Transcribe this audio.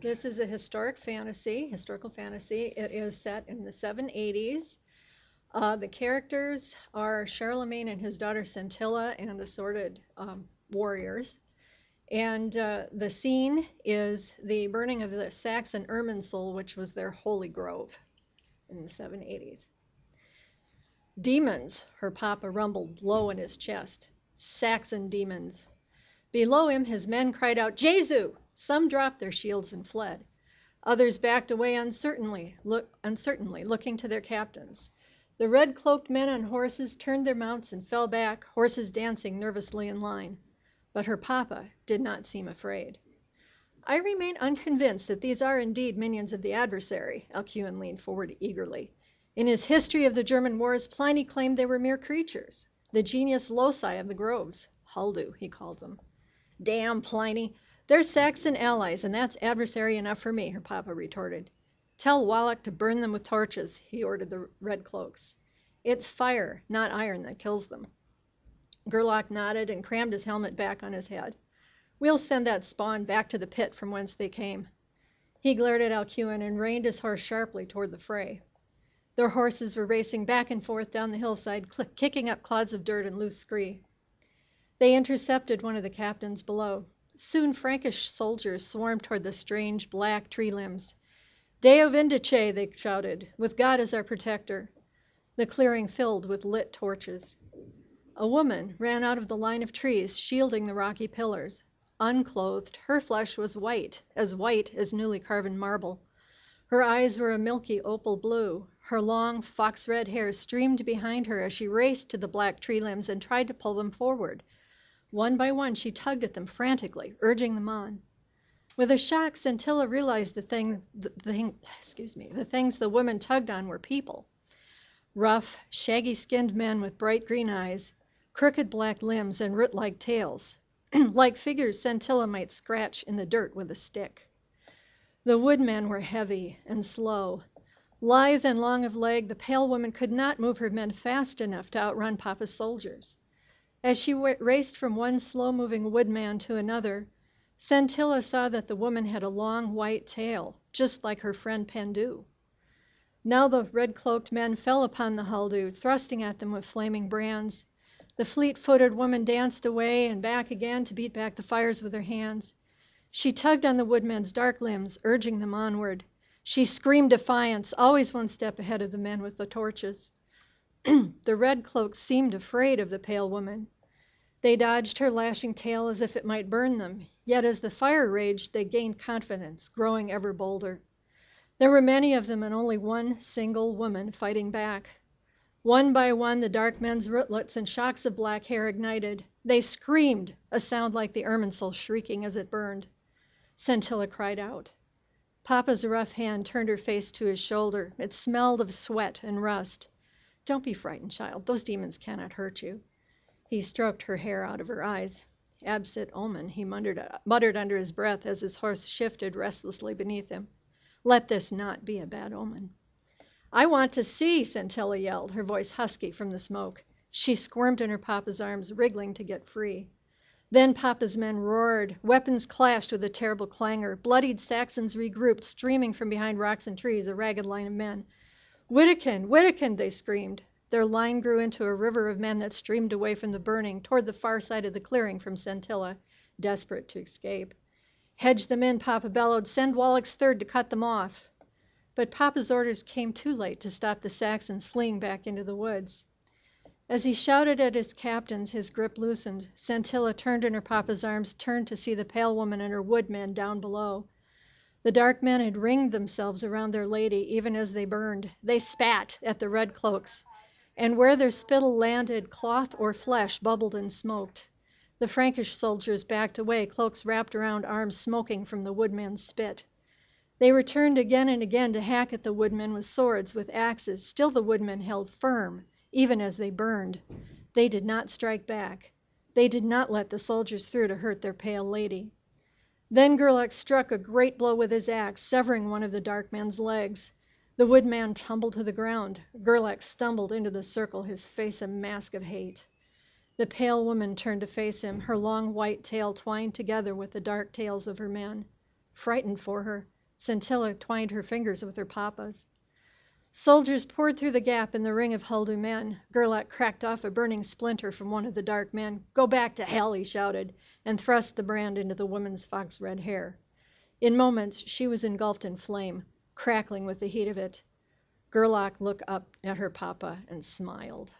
This is a historical fantasy. It is set in the 780s. The characters are Charlemagne and his daughter Centilla and assorted warriors. And the scene is the burning of the Saxon Irminsul, which was their holy grove in the 780s. Demons, her papa rumbled low in his chest. Saxon demons. Below him, his men cried out, Jesu! Some dropped their shields and fled. Others backed away uncertainly, looking to their captains. The red-cloaked men on horses turned their mounts and fell back, horses dancing nervously in line. But her papa did not seem afraid. I remain unconvinced that these are indeed minions of the adversary. Alcuin leaned forward eagerly. In his history of the German wars, Pliny claimed they were mere creatures, the genius loci of the groves. Haldu, he called them. Damn Pliny! They're Saxon allies, and that's adversary enough for me, her papa retorted. Tell Wallach to burn them with torches, he ordered the red cloaks. It's fire, not iron, that kills them. Gerlach nodded and crammed his helmet back on his head. We'll send that spawn back to the pit from whence they came. He glared at Alcuin and reined his horse sharply toward the fray. Their horses were racing back and forth down the hillside, kicking up clods of dirt and loose scree. They intercepted one of the captains below. Soon Frankish soldiers swarmed toward the strange black tree limbs. Deo Vindice, they shouted, with God as our protector. The clearing filled with lit torches. A woman ran out of the line of trees, shielding the rocky pillars. Unclothed, her flesh was white as newly carven marble. Her eyes were a milky opal blue. Her long, fox-red hair streamed behind her as she raced to the black tree limbs and tried to pull them forward. One by one, she tugged at them frantically, urging them on. With a shock, Centilla realized the things the woman tugged on were people. Rough, shaggy-skinned men with bright green eyes, crooked black limbs, and root-like tails, like figures Centilla might scratch in the dirt with a stick. The woodmen were heavy and slow. Lithe and long of leg, the pale woman could not move her men fast enough to outrun Papa's soldiers. As she raced from one slow-moving woodman to another, Centilla saw that the woman had a long white tail, just like her friend Pendu. Now the red-cloaked men fell upon the Haldu, thrusting at them with flaming brands. The fleet-footed woman danced away and back again to beat back the fires with her hands. She tugged on the woodmen's dark limbs, urging them onward. She screamed defiance, always one step ahead of the men with the torches. The red cloaks seemed afraid of the pale woman. They dodged her lashing tail as if it might burn them, yet as the fire raged, they gained confidence, growing ever bolder. There were many of them and only one single woman fighting back. One by one, the dark men's rootlets and shocks of black hair ignited. They screamed, a sound like the Irminsul shrieking as it burned. Centilla cried out. Papa's rough hand turned her face to his shoulder. It smelled of sweat and rust. Don't be frightened, child. Those demons cannot hurt you. He stroked her hair out of her eyes. Absit omen, he muttered under his breath as his horse shifted restlessly beneath him. Let this not be a bad omen. I want to see, Centilla yelled, her voice husky from the smoke. She squirmed in her papa's arms, wriggling to get free. Then Papa's men roared. Weapons clashed with a terrible clangor. Bloodied Saxons regrouped, streaming from behind rocks and trees, a ragged line of men. Wittikind, Wittikind, they screamed. Their line grew into a river of men that streamed away from the burning, toward the far side of the clearing from Centilla, desperate to escape. Hedge them in, Papa bellowed. Send Wallach's third to cut them off. But Papa's orders came too late to stop the Saxons fleeing back into the woods. As he shouted at his captains, his grip loosened. Centilla turned in her papa's arms, turned to see the pale woman and her woodmen down below. The dark men had ringed themselves around their lady, even as they burned. They spat at the red cloaks, and where their spittle landed, cloth or flesh bubbled and smoked. The Frankish soldiers backed away, cloaks wrapped around arms smoking from the woodmen's spit. They returned again and again to hack at the woodmen with swords, with axes. Still the woodmen held firm, even as they burned. They did not strike back. They did not let the soldiers through to hurt their pale lady. Then Gerlach struck a great blow with his axe, severing one of the dark men's legs. The woodman tumbled to the ground. Gerlach stumbled into the circle, his face a mask of hate. The pale woman turned to face him, her long white tail twined together with the dark tails of her men. Frightened for her, Scintilla twined her fingers with her papa's. Soldiers poured through the gap in the ring of Huldu men. Gerlach cracked off a burning splinter from one of the dark men. "Go back to hell," he shouted, and thrust the brand into the woman's fox-red hair. In moments she was engulfed in flame, crackling with the heat of it. Gerlach looked up at her papa and smiled.